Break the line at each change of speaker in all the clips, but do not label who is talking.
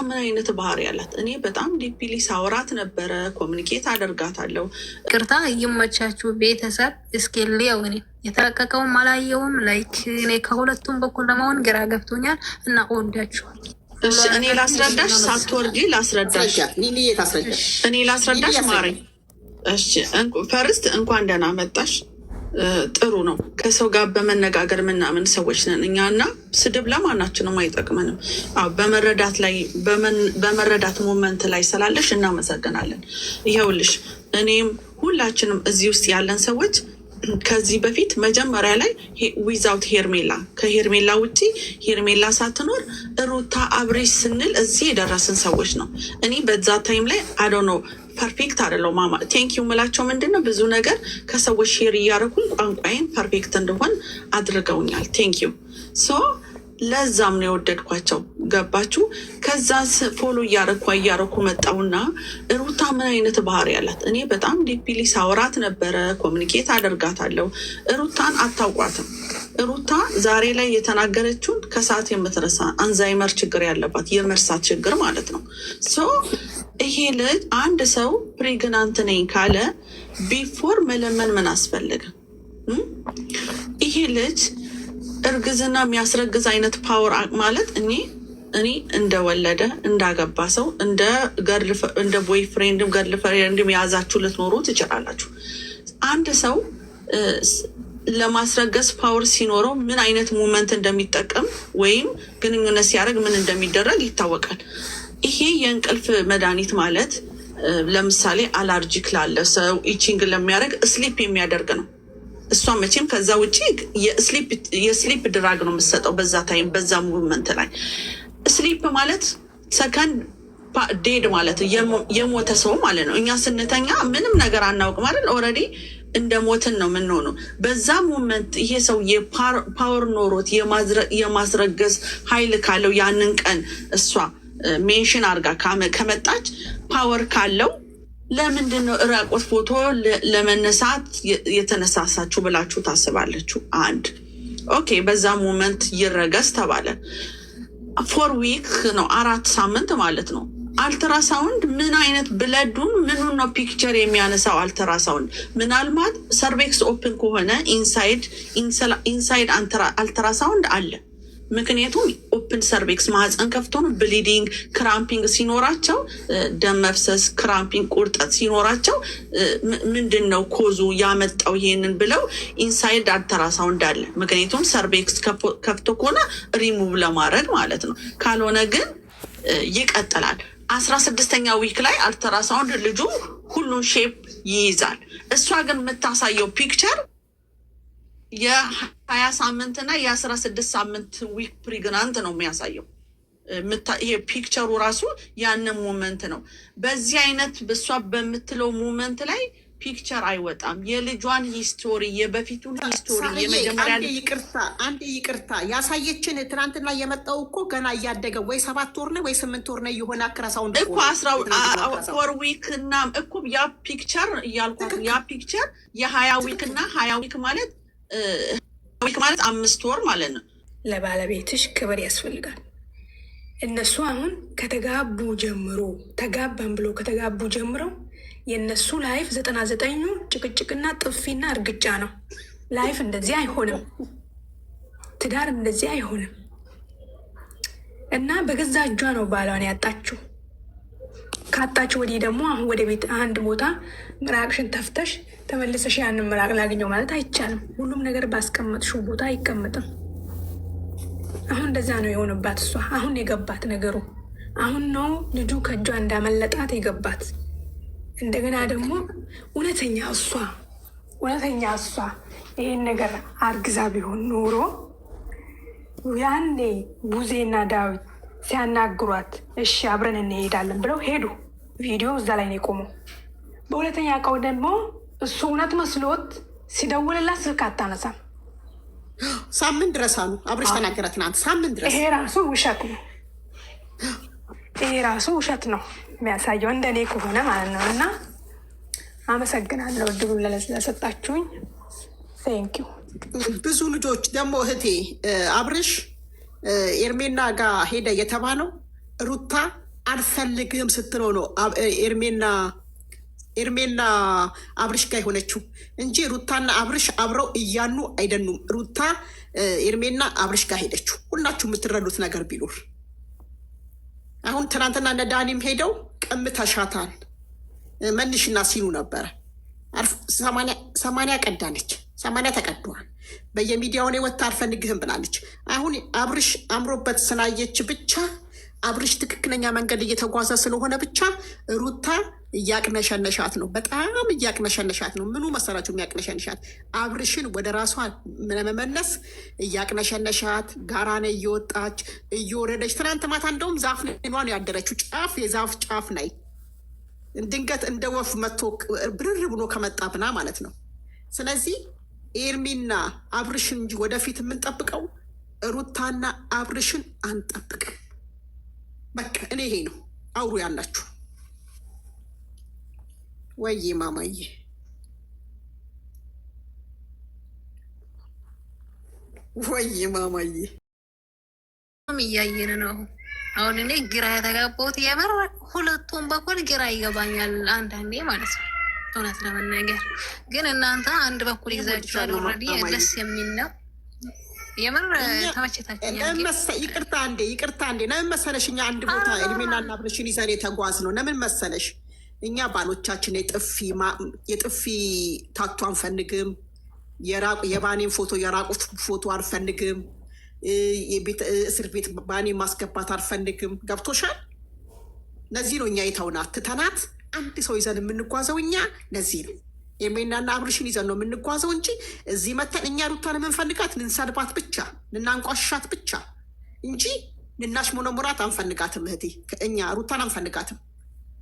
ምን አይነት ባህሪ ያላት? እኔ በጣም ዲፒሊ ሳውራት ነበረ፣ ኮሚኒኬት አደርጋታለሁ።
ቅርታ እየመቻችሁ ቤተሰብ እስኪ ሊያው እኔ የተለቀቀውም አላየውም። ላይክ እኔ ከሁለቱም በኩል ለመሆን ግራ ገብቶኛል እና እወዳችኋል።
እሺ እኔ ላስረዳሽ፣ ሳትወርጂ ላስረዳሽ፣ እኔ ላስረዳሽ ማሪ። እሺ ፈርስት እንኳን ደህና መጣሽ። ጥሩ ነው። ከሰው ጋር በመነጋገር ምናምን ሰዎች ነን እኛ እና ስድብ ለማናችንም አይጠቅመንም። በመረዳት ላይ በመረዳት ሞመንት ላይ ስላለሽ እናመሰግናለን። ይኸውልሽ እኔም ሁላችንም እዚህ ውስጥ ያለን ሰዎች ከዚህ በፊት መጀመሪያ ላይ ዊዛውት ሄርሜላ ከሄርሜላ ውጪ ሄርሜላ ሳትኖር ሩታ አብሬሽ ስንል እዚህ የደረስን ሰዎች ነው። እኔ በዛ ታይም ላይ አዶ ነው ፐርፌክት አይደለው ማማ ቴንኪዩ ምላቸው ምንድነው ብዙ ነገር ከሰዎች ሼር እያደረኩኝ ቋንቋዬን ፐርፌክት እንደሆን አድርገውኛል። ቴንኪዩ ሶ ለዛም ነው የወደድኳቸው። ገባችሁ? ከዛ ፎሎ እያረኩ መጣውና ሩታ ምን አይነት ባህሪ ያላት? እኔ በጣም ዲፒሊ ሳውራት ነበረ፣ ኮሚኒኬት አደርጋታለሁ። ሩታን አታውቋትም። ሩታ ዛሬ ላይ የተናገረችውን ከሰዓት የምትረሳ አንዛይመር ችግር ያለባት የመርሳት ችግር ማለት ነው። ሶ ይሄ ልጅ አንድ ሰው ፕሬግናንት ነኝ ካለ ቢፎር መለመን ምን አስፈለገ? ይሄ ልጅ እርግዝና የሚያስረግዝ አይነት ፓወር ማለት እኔ እንደወለደ እንዳገባ ሰው እንደ ቦይ ፍሬንድም ገርል ፍሬንድም የያዛችሁ ልትኖሩ ትችላላችሁ። አንድ ሰው ለማስረገዝ ፓወር ሲኖረው ምን አይነት ሙመንት እንደሚጠቀም ወይም ግንኙነት ሲያደርግ ምን እንደሚደረግ ይታወቃል። ይሄ የእንቅልፍ መድኃኒት ማለት ለምሳሌ አላርጂክ ላለ ሰው ኢቺንግ ለሚያደርግ ስሊፕ የሚያደርግ ነው። እሷ መቼም ከዛ ውጭ የስሊፕ ድራግ ነው የምትሰጠው በዛ ታይም በዛ ሙቭመንት ላይ። ስሊፕ ማለት ሰከንድ ዴድ ማለት የሞተ ሰው ማለት ነው። እኛ ስንተኛ ምንም ነገር አናውቅ ማለት ኦልሬዲ እንደ ሞትን ነው የምንሆነው። በዛ ሙቭመንት ይሄ ሰው የፓወር ኖሮት የማስረገዝ ኃይል ካለው ያንን ቀን እሷ ሜንሽን አድርጋ ከመጣች ፓወር ካለው ለምንድን ነው እራቆት ፎቶ ለመነሳት የተነሳሳችሁ ብላችሁ ታስባለችሁ? አንድ ኦኬ፣ በዛ ሞመንት ይረገዝ ተባለ። 4 ዊክ ነው 4 ሳምንት ማለት ነው። አልትራሳውንድ ምን አይነት ብለዱን ምኑን ነው ፒክቸር የሚያነሳው? አልትራሳውንድ ምናልባት ሰርቬክስ ኦፕን ከሆነ ኢንሳይድ አልትራሳውንድ አለ። ምክንያቱም ኦፕን ሰርቬክስ ማህፀን ከፍቶ ነው። ብሊዲንግ ክራምፒንግ ሲኖራቸው ደም መፍሰስ ክራምፒንግ ቁርጠት ሲኖራቸው ምንድን ነው ኮዙ ያመጣው ይሄንን ብለው ኢንሳይድ አልትራሳውንድ አለ። ምክንያቱም ሰርቬክስ ከፍቶ ከሆነ ሪሙቭ ለማድረግ ማለት ነው። ካልሆነ ግን ይቀጥላል። 16ኛ ዊክ ላይ አልትራሳውንድ ልጁ ሁሉን ሼፕ ይይዛል። እሷ ግን የምታሳየው ፒክቸር የ20 ሳምንት እና የ16 ሳምንት ዊክ ፕሪግናንት ነው የሚያሳየው። ይሄ ፒክቸሩ ራሱ ያንን ሞመንት ነው። በዚህ አይነት በሷ በምትለው ሞመንት ላይ ፒክቸር አይወጣም። የልጇን ሂስቶሪ የበፊቱን ሂስቶሪ የመጀመሪያ
አንድ ይቅርታ ያሳየችን ትናንትና የመጣው እኮ ገና እያደገ ወይ 7 ወር ነው ወይ 8 ወር ነው የሆነ አክራሳውን
እኮ 14 ዊክ እና እኮ ያ ፒክቸር እያልኳት ያ ፒክቸር የ20 ዊክ እና 20 ዊክ ማለት 5 ወር ማለት ነው።
ለባለቤትሽ ክብር ያስፈልጋል። እነሱ አሁን ከተጋቡ ጀምሮ ተጋባን ብሎ ከተጋቡ ጀምረው የእነሱ ላይፍ 99ኙ ጭቅጭቅና ጥፊና እርግጫ ነው። ላይፍ እንደዚህ አይሆንም። ትዳር እንደዚህ አይሆንም። እና በገዛ እጇ ነው ባሏን ያጣችው። ካጣችው ወዲህ ደግሞ አሁን ወደ ቤት አንድ ቦታ ምራቅሽን ተፍተሽ ተመልሰሽ ያንን ምራቅ ላገኘው ማለት አይቻልም። ሁሉም ነገር ባስቀመጥሽው ቦታ አይቀመጥም። አሁን እንደዛ ነው የሆነባት እሷ። አሁን የገባት ነገሩ አሁን ነው ልጁ ከእጇ እንዳመለጣት የገባት። እንደገና ደግሞ እውነተኛ እሷ ይሄን ነገር አርግዛ ቢሆን ኖሮ ያኔ ቡዜና ዳዊት ሲያናግሯት እሺ አብረን እንሄዳለን ብለው ሄዱ። ቪዲዮ እዛ ላይ ነው የቆመው። በሁለተኛ ቀው ደግሞ እሱ እውነት መስሎት ሲደውልላት ስልክ አታነሳም።
ሳምንት ድረስ አሉ አብረሽ ተናገረ ትናንት ሳምንት ድረስ።
ይሄ ራሱ ውሸት ነው የሚያሳየው እንደኔ ከሆነ ማለት ነው። እና አመሰግናለሁ እድሉን ለሰጣችሁኝ። ቴንኪዩ።
ብዙ ልጆች ደግሞ እህቴ አብርሽ ኤርሜና ጋር ሄደ የተባለው ሩታ አልፈልግህም ስትለው ነው ኤርሜና አብርሽ ጋር የሆነችው እንጂ ሩታና አብርሽ አብረው እያኑ አይደኑም። ሩታ ኤርሜና አብርሽ ጋር ሄደችው። ሁላችሁ የምትረዱት ነገር ቢኖር አሁን ትናንትና እነ ዳኒም ሄደው ቀምተሻታል መልሽና ሲሉ ነበረ። 80 ቀዳነች፣ 80 ተቀደዋል። በየሚዲያው ላይ ወጥታ አልፈልግህም ብላለች። አሁን አብርሽ አምሮበት ስላየች ብቻ አብርሽ ትክክለኛ መንገድ እየተጓዘ ስለሆነ ብቻ ሩታ እያቅነሸነሻት ነው። በጣም እያቅነሸነሻት ነው። ምኑ መሰራችሁ የሚያቅነሸነሻት? አብርሽን ወደ ራሷ ለመመለስ እያቅነሸነሻት ጋራ ነው እየወጣች እየወረደች። ትናንት ማታ እንደውም ዛፍ ነው ያደረችው፣ ጫፍ የዛፍ ጫፍ ላይ ድንገት እንደ ወፍ መጥቶ ብርር ብሎ ከመጣ ብና ማለት ነው። ስለዚህ ኤርሚና አብርሽን እንጂ ወደፊት የምንጠብቀው ሩታና አብርሽን አንጠብቅም። በቃ እኔ ይሄ ነው። አውሩ ያላችሁ ወይ ማማዬ፣ ወይ ማማዬ፣
እያየን ነው። አሁን እኔ ግራ የተጋባሁት የምር ሁለቱም በኩል ግራ ይገባኛል አንዳንዴ ማለት ነው። እውነት ለመናገር ግን እናንተ አንድ በኩል ይዛችኋል። ኦልሬዲ ደስ የሚል ነው የምር ተመችታችኛል።
ይቅርታ አንዴ ለምን መሰለሽ እኛ አንድ ቦታ እድሜና እና አብርሽን ይዘን የተጓዝ ነው። ለምን መሰለሽ እኛ ባሎቻችን የጥፊ ታቶ አንፈልግም። የባኔን ፎቶ የራቁት ፎቶ አንፈልግም። እስር ቤት ባኔ ማስገባት አልፈልግም። ገብቶሻል? ለዚህ ነው እኛ የተውናት ትተናት አንድ ሰው ይዘን የምንጓዘው። እኛ ለዚህ ነው ኤርሜናና አብርሽን ይዘን ነው የምንጓዘው እንጂ እዚህ መተን እኛ ሩታን የምንፈልጋት ልንሰድባት ብቻ ልናንቋሻት ብቻ እንጂ ልናሽ ሞኖሞራት አንፈልጋትም። እህቴ እኛ ሩታን አንፈልጋትም፣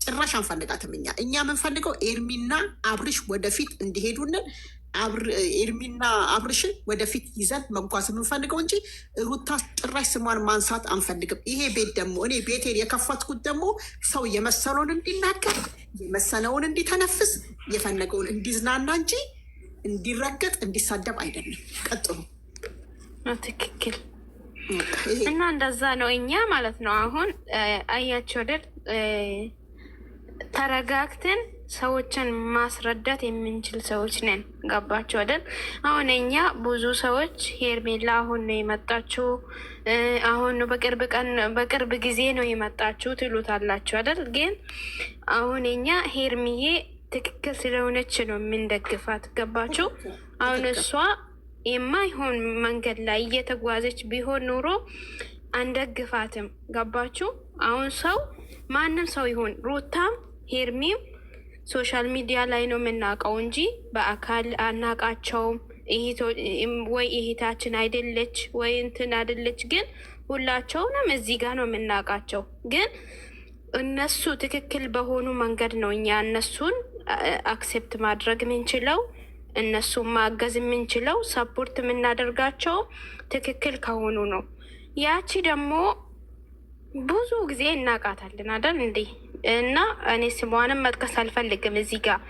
ጭራሽ አንፈልጋትም። እኛ የምንፈልገው ኤርሚና አብርሽ ወደፊት እንዲሄዱንን ኤርሚና አብርሽን ወደፊት ይዘን መጓዝ የምንፈልገው እንጂ ሩታ ጭራሽ ስሟን ማንሳት አንፈልግም። ይሄ ቤት ደግሞ እኔ ቤቴን የከፈትኩት ደግሞ ሰው የመሰለውን እንዲናገር የመሰለውን እንዲተነፍስ የፈለገውን እንዲዝናና እንጂ እንዲረገጥ እንዲሳደብ አይደለም። ቀጥሉ።
ትክክል። እና እንደዛ ነው እኛ ማለት ነው። አሁን አያቸው አይደል ተረጋግተን ሰዎችን ማስረዳት የምንችል ሰዎች ነን። ገባቸው አይደል? አሁን እኛ ብዙ ሰዎች ሄርሜላ አሁን ነው የመጣችው፣ አሁን ነው በቅርብ ጊዜ ነው የመጣችው ትሉታላችሁ አይደል? ግን አሁን እኛ ሄርሚዬ ትክክል ስለሆነች ነው የምንደግፋት። ገባችሁ? አሁን እሷ የማይሆን መንገድ ላይ እየተጓዘች ቢሆን ኑሮ አንደግፋትም። ገባችሁ? አሁን ሰው ማንም ሰው ይሆን ሩታም ሄርሚም ሶሻል ሚዲያ ላይ ነው የምናውቀው እንጂ በአካል አናውቃቸውም። ወይ እህታችን አይደለች ወይ እንትን አይደለች፣ ግን ሁላቸውንም እዚህ ጋር ነው የምናውቃቸው። ግን እነሱ ትክክል በሆኑ መንገድ ነው እኛ እነሱን አክሴፕት ማድረግ የምንችለው፣ እነሱን ማገዝ የምንችለው፣ ሰፖርት የምናደርጋቸው ትክክል ከሆኑ ነው። ያቺ ደግሞ ብዙ ጊዜ እናውቃታለን አይደል እንዴ? እና እኔ ስሟንም መጥቀስ አልፈልግም እዚህ ጋር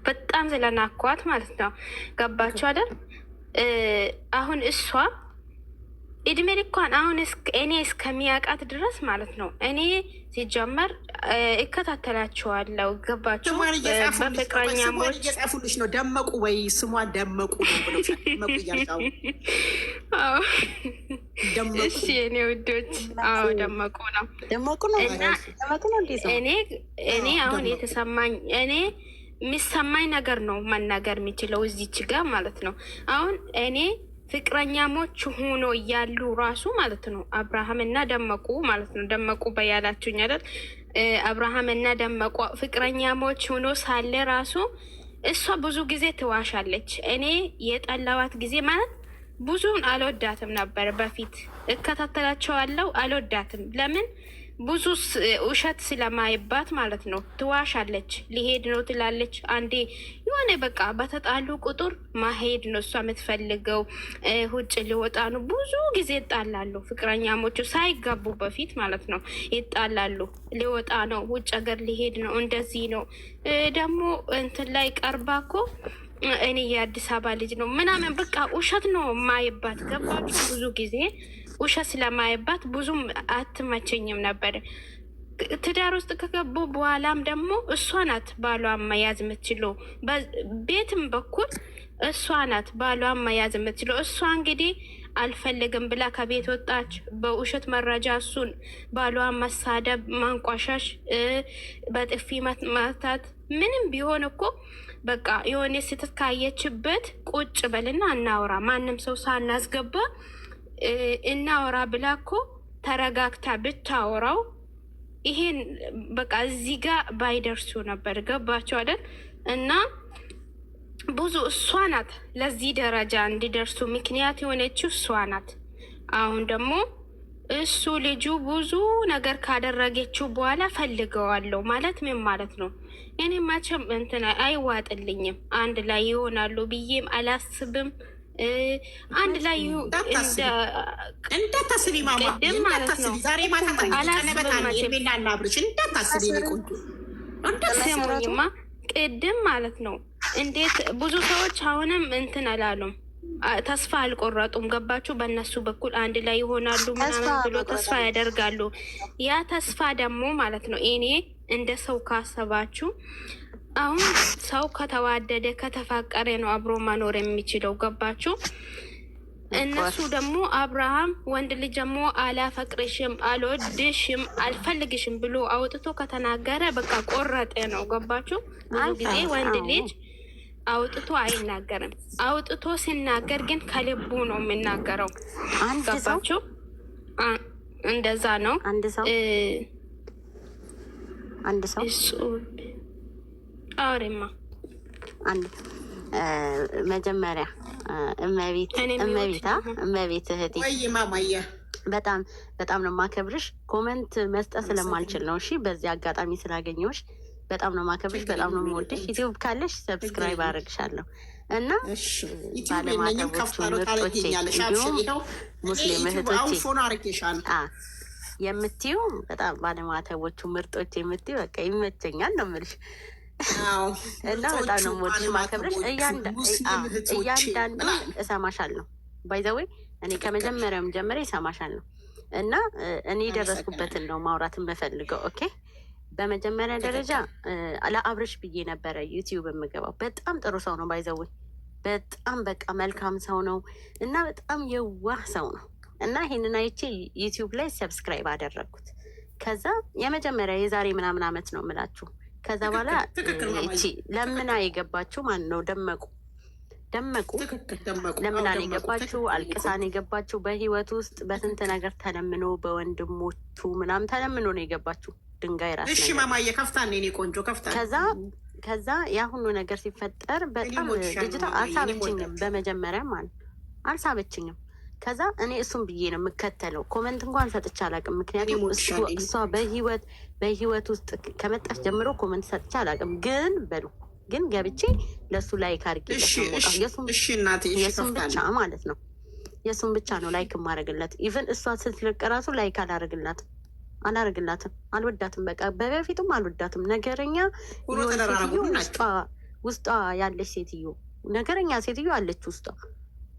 በጣም ስለናኳት ማለት ነው። ገባችሁ አይደል? አሁን እሷ እድሜ ልኳን አሁን እኔ እስከሚያውቃት ድረስ ማለት ነው። እኔ ሲጀመር እከታተላችኋለሁ። ገባችሁ? በፍቅረኛሞች
እየጻፉልሽ ነው። ደመቁ ወይ ስሟ ደመቁ ነው ብሎ ደመቁ እያልሻው
እሺ የኔ ውዶች፣ አዎ ደመቁ ነው። እኔ አሁን የተሰማኝ የሚሰማኝ ነገር ነው መናገር የሚችለው እዚች ጋር ማለት ነው። አሁን እኔ ፍቅረኛሞች ሆኖ እያሉ ራሱ ማለት ነው አብርሃም እና ደመቁ ማለት ነው። ደመቁ በያላችሁኝ አይደል? አብርሃም እና ደመቁ ፍቅረኛሞች ሆኖ ሳለ ራሱ እሷ ብዙ ጊዜ ትዋሻለች። እኔ የጠላዋት ጊዜ ማለት ብዙን አልወዳትም ነበር። በፊት እከታተላቸዋለሁ፣ አልወዳትም። ለምን? ብዙ ውሸት ስለማይባት ማለት ነው። ትዋሻለች። ሊሄድ ነው ትላለች። አንዴ የሆነ በቃ በተጣሉ ቁጥር ማሄድ ነው እሷ የምትፈልገው። ውጭ ሊወጣ ነው። ብዙ ጊዜ ይጣላሉ ፍቅረኛሞቹ ሳይጋቡ በፊት ማለት ነው። ይጣላሉ። ሊወጣ ነው፣ ውጭ ሀገር ሊሄድ ነው፣ እንደዚህ ነው። ደግሞ እንትን ላይ ቀርባ እኮ እኔ የአዲስ አበባ ልጅ ነው ምናምን በቃ ውሸት ነው ማይባት። ገባችሁ? ብዙ ጊዜ ውሸት ስለማይባት ብዙም አትመቸኝም ነበር። ትዳር ውስጥ ከገቡ በኋላም ደግሞ እሷ ናት ባሏን መያዝ የምትችለው። ቤትም በኩል እሷ ናት ባሏን መያዝ የምትችለው። እሷ እንግዲህ አልፈልግም ብላ ከቤት ወጣች። በውሸት መረጃ እሱን ባሏን መሳደብ፣ ማንቋሻሽ፣ በጥፊ መታት። ምንም ቢሆን እኮ በቃ የሆነ ስህተት ካየችበት ቁጭ በልና እናውራ፣ ማንም ሰው ሳናስገባ እናውራ ብላ እኮ ተረጋግታ ብታወራው ይሄን በቃ እዚህ ጋር ባይደርሱ ነበር። ገባቸው አይደል? እና ብዙ እሷ ናት ለዚህ ደረጃ እንዲደርሱ ምክንያት የሆነችው እሷ ናት። አሁን ደግሞ እሱ ልጁ ብዙ ነገር ካደረገችው በኋላ ፈልገዋለሁ ማለት ምን ማለት ነው? እኔ መቼም እንትን አይዋጥልኝም። አንድ ላይ ይሆናሉ ብዬም አላስብም። አንድ ላይ
እንዳታስቢ ማማ፣ እንዳታስቢ ዛሬ ማታ
ስሙኝማ፣ ቅድም ማለት ነው። እንዴት ብዙ ሰዎች አሁንም እንትን አላሉም፣ ተስፋ አልቆረጡም። ገባችሁ? በእነሱ በኩል አንድ ላይ ይሆናሉ ምናምን ብሎ ተስፋ ያደርጋሉ። ያ ተስፋ ደግሞ ማለት ነው እኔ እንደ ሰው ካሰባችሁ አሁን ሰው ከተዋደደ ከተፋቀረ ነው አብሮ መኖር የሚችለው። ገባችሁ? እነሱ ደግሞ አብርሃም ወንድ ልጅ ደግሞ አላፈቅርሽም፣ አልወድሽም፣ አልፈልግሽም ብሎ አውጥቶ ከተናገረ በቃ ቆረጠ ነው። ገባችሁ? ብዙ ጊዜ ወንድ ልጅ አውጥቶ አይናገርም። አውጥቶ ሲናገር ግን ከልቡ ነው የሚናገረው። ገባችሁ? እንደዛ ነው።
አንድ ሰው
አውሬማ
መጀመሪያ እመቤት እህቴ በጣም ነው ማከብርሽ። ኮመንት መስጠት ስለማልችል ነው። እሺ፣ በዚህ አጋጣሚ ስላገኘሁሽ በጣም ነው ማከብርሽ፣ በጣም ነው የምወድሽ። ዩቲዩብ ካለሽ ሰብስክራይብ አደርግሻለሁ እና ባለማተቦቹ ምርጦቼ እንዲሁም ሙስሊም እህቶቼ የምትዩ በጣም ባለማተቦቹ ምርጦቼ የምትዩ በቃ ይመቸኛል ነው የምልሽ እና በጣም ነው የምወድሽ ማከብርሽ። እያንዳንዱ እሰማሻለሁ። ባይዘዌ እኔ ከመጀመሪያውም ጀምሬ እሰማሻለሁ እና እኔ የደረስኩበትን ነው ማውራት የምፈልገው። ኦኬ፣ በመጀመሪያ ደረጃ ለአብርሽ ብዬ ነበረ ዩቲዩብ የምገባው። በጣም ጥሩ ሰው ነው ባይዘዌ፣ በጣም በቃ መልካም ሰው ነው እና በጣም የዋህ ሰው ነው እና ይህንን አይቼ ዩቲዩብ ላይ ሰብስክራይብ አደረግኩት። ከዛ የመጀመሪያ የዛሬ ምናምን አመት ነው የምላችሁ። ከዛ በኋላ እቺ ለምና የገባችሁ ማን ነው? ደመቁ ለምና የገባችሁ አልቅሳን የገባችሁ በህይወት ውስጥ በስንት ነገር ተለምኖ በወንድሞቹ ምናምን ተለምኖ ነው የገባችሁ። ድንጋይ ራስ
እሺ ማማዬ ከፍታን የኔ ቆንጆ ከፍታን።
ከዛ ያ ሁሉ ነገር ሲፈጠር በጣም ልጅቷ አልሳበችኝም። በመጀመሪያ ማለት አልሳበችኝም። ከዛ እኔ እሱም ብዬ ነው የምከተለው። ኮመንት እንኳን ሰጥቼ አላውቅም። ምክንያቱም እሷ በህይወት ውስጥ ከመጣች ጀምሮ ኮመንት ሰጥቼ አላውቅም። ግን ገብቼ ለእሱ ላይክ አድርጌ የእሱም ብቻ ማለት ነው የእሱም ብቻ ነው ላይክ የማደርግለት። ኢቨን እሷ ስትለቅ ራሱ ላይክ አላደርግላትም። አልወዳትም። በቃ በፊቱም አልወዳትም። ነገረኛ ውስጧ ያለች ሴትዮ ነገረኛ ሴትዮ አለች ውስጧ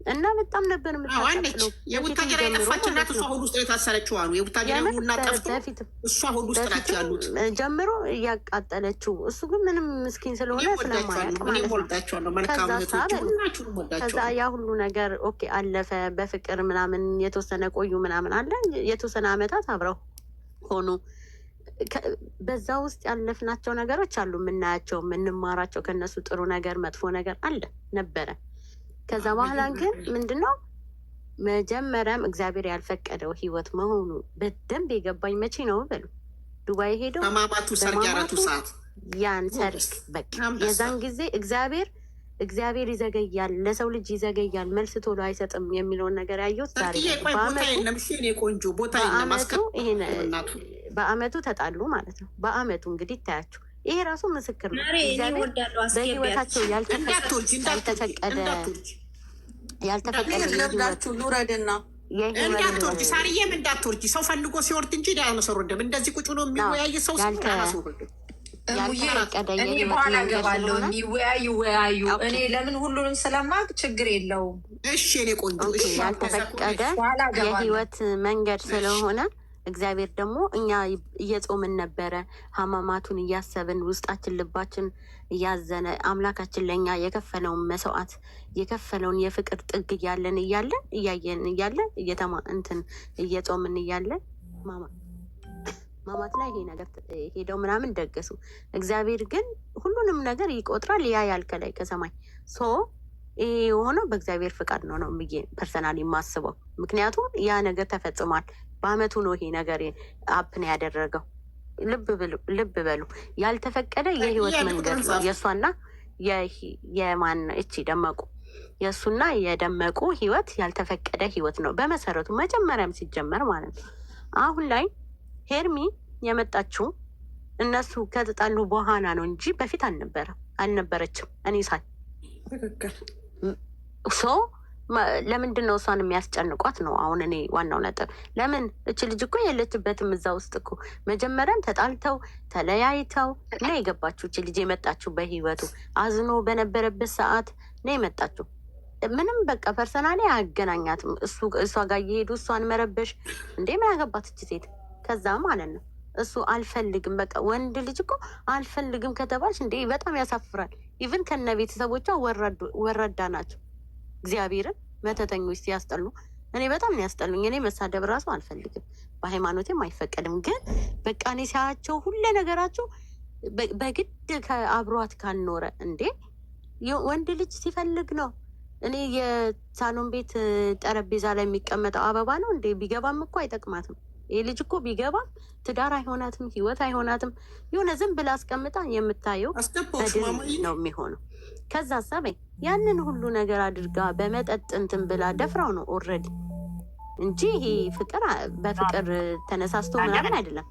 እና በጣም ነበር የምታሳፍለው።
የቡታጀራ የጠፋች እናት እሷ ሆድ ውስጥ የታሰረችው አሉ። የቡታጀራ ሁና ጠፍቶ እሷ ሆድ ውስጥ ናቸው ያሉት ጀምሮ እያቃጠለችው። እሱ ግን ምንም ምስኪን ስለሆነ ስለማለት ከዛ ያ ሁሉ ነገር ኦኬ አለፈ። በፍቅር ምናምን የተወሰነ ቆዩ ምናምን አለ። የተወሰነ አመታት አብረው ሆኑ። በዛ ውስጥ ያለፍናቸው ነገሮች አሉ፣ የምናያቸው የምንማራቸው ከነሱ ጥሩ ነገር መጥፎ ነገር አለ ነበረ። ከዛ በኋላ ግን ምንድነው መጀመሪያም እግዚአብሔር ያልፈቀደው ህይወት መሆኑ በደንብ የገባኝ መቼ ነው በሉ ዱባይ ሄደው ያን ሰርግ በቃ የዛን ጊዜ እግዚአብሔር ይዘገያል፣ ለሰው ልጅ ይዘገያል፣ መልስ ቶሎ አይሰጥም የሚለውን ነገር ያየሁት ዛሬ በአመቱ ተጣሉ ማለት ነው። በአመቱ እንግዲህ ይታያችሁ። ይሄ ራሱ ምስክር ነው። በህይወታቸው
ያልተፈቀደ ኑረድና
እንዳትወርጂ ሳርዬም እንዳትወርጂ። ሰው ፈልጎ ሲወርድ እንጂ ያመሰወርደም እንደዚህ ቁጭ ነው የሚወያይ ሰው
እኔ በኋላ ገባለሁ። ይወያዩ። እኔ ለምን ሁሉንም ስለማቅ ችግር የለውም።
እሺ እኔ ቆንጆ
ያልተፈቀደ የህይወት መንገድ ስለሆነ እግዚአብሔር ደግሞ እኛ እየጾምን ነበረ፣ ሀማማቱን እያሰብን ውስጣችን ልባችን እያዘነ አምላካችን ለእኛ የከፈለውን መስዋዕት የከፈለውን የፍቅር ጥግ እያየን እያለን እየጾምን እያለን ማማት ላይ ይሄ ነገር ሄደው ምናምን ደገሱ። እግዚአብሔር ግን ሁሉንም ነገር ይቆጥራል፣ ያያል ከላይ ከሰማይ። ይሄ የሆነው በእግዚአብሔር ፍቃድ ነው ብዬ ፐርሰናል የማስበው። ምክንያቱም ያ ነገር ተፈጽሟል። በአመቱ ነው ይሄ ነገር አፕን ያደረገው። ልብ በሉ፣ ያልተፈቀደ የህይወት መንገድ ነው የእሷና የማን እቺ ደመቁ የእሱና የደመቁ ህይወት ያልተፈቀደ ህይወት ነው በመሰረቱ መጀመሪያም ሲጀመር ማለት ነው። አሁን ላይ ሄርሚ የመጣችው እነሱ ከተጣሉ በኋላ ነው እንጂ በፊት አልነበረችም። እኔ ሳይ ለምንድን ነው እሷን የሚያስጨንቋት ነው አሁን እኔ ዋናው ነጥብ። ለምን እች ልጅ እኮ የለችበትም እዛ ውስጥ እኮ መጀመሪያም ተጣልተው ተለያይተው እና የገባችው እች ልጅ የመጣችው በህይወቱ አዝኖ በነበረበት ሰዓት ነው የመጣችው። ምንም በቃ ፐርሰናሊ አያገናኛትም። እሷ ጋር እየሄዱ እሷን መረበሽ እንዴ ምን ያገባት እች ሴት? ከዛ ማለት ነው እሱ አልፈልግም፣ በቃ ወንድ ልጅ እኮ አልፈልግም ከተባልሽ እንዴ በጣም ያሳፍራል። ኢቭን ከነ ቤተሰቦቿ ወረዳ ናቸው። እግዚአብሔርን መተተኞች ሲያስጠሉ እኔ በጣም ያስጠሉኝ። እኔ መሳደብ ራሱ አልፈልግም፣ በሃይማኖቴም አይፈቀድም። ግን በቃ እኔ ሲያቸው ሁሌ ነገራቸው በግድ ከአብሯት ካልኖረ እንዴ ወንድ ልጅ ሲፈልግ ነው። እኔ የሳሎን ቤት ጠረጴዛ ላይ የሚቀመጠው አበባ ነው እንዴ? ቢገባም እኮ አይጠቅማትም። ይህ ልጅ እኮ ቢገባም ትዳር አይሆናትም፣ ህይወት አይሆናትም። የሆነ ዝም ብላ አስቀምጣ የምታየው በድል ነው የሚሆነው። ከዛ ሀሳቤ ያንን ሁሉ ነገር አድርጋ በመጠጥ እንትን ብላ ደፍራው ነው ኦልሬዲ እንጂ ይሄ ፍቅር በፍቅር ተነሳስቶ ምናምን አይደለም።